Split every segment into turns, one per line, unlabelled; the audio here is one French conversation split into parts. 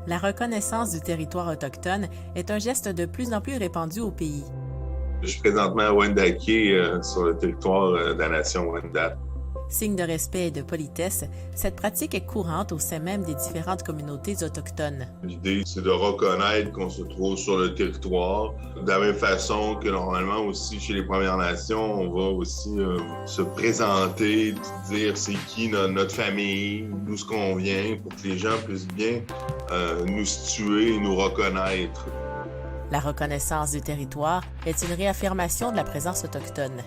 La reconnaissance du territoire autochtone est un geste de plus en plus répandu au pays.
Je suis présentement à Wendake, sur le territoire de la nation Wendat.
Signe de respect et de politesse, cette pratique est courante au sein même des différentes communautés autochtones.
L'idée, c'est de reconnaître qu'on se trouve sur le territoire. De la même façon que normalement aussi chez les Premières Nations, on va aussi se présenter, dire c'est qui notre famille, d'où ce qu'on vient, pour que les gens puissent bien nous situer et nous reconnaître.
La reconnaissance du territoire est une réaffirmation de la présence autochtone.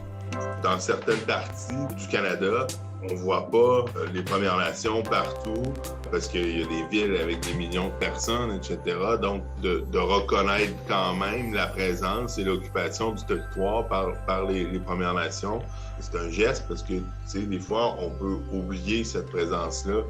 Dans certaines parties du Canada, on ne voit pas les Premières Nations partout parce qu'il y a des villes avec des millions de personnes, etc. Donc, de reconnaître quand même la présence et l'occupation du territoire par les Premières Nations, c'est un geste parce que, tu sais, des fois, on peut oublier cette présence-là.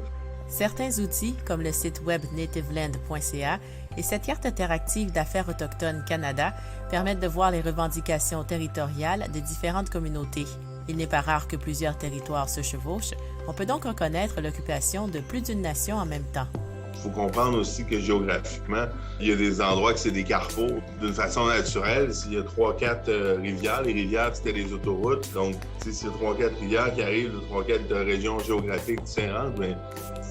Certains outils, comme le site web nativeland.ca et cette carte interactive d'affaires autochtones Canada, permettent de voir les revendications territoriales des différentes communautés. Il n'est pas rare que plusieurs territoires se chevauchent. On peut donc reconnaître l'occupation de plus d'une nation en même temps.
Il faut comprendre aussi que géographiquement, il y a des endroits que c'est des carrefours. D'une façon naturelle, s'il y a 3-4 rivières, les rivières, c'était les autoroutes. Donc, si c'est 3-4 rivières qui arrivent de 3-4 régions géographiques différentes, bien,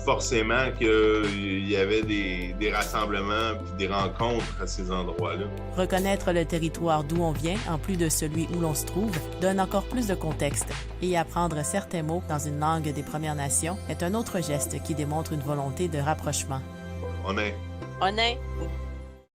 forcément qu'il y avait des rassemblements puis des rencontres à ces endroits-là.
Reconnaître le territoire d'où on vient, en plus de celui où l'on se trouve, donne encore plus de contexte. Et apprendre certains mots dans une langue des Premières Nations est un autre geste qui démontre une volonté de rapprochement.
On est.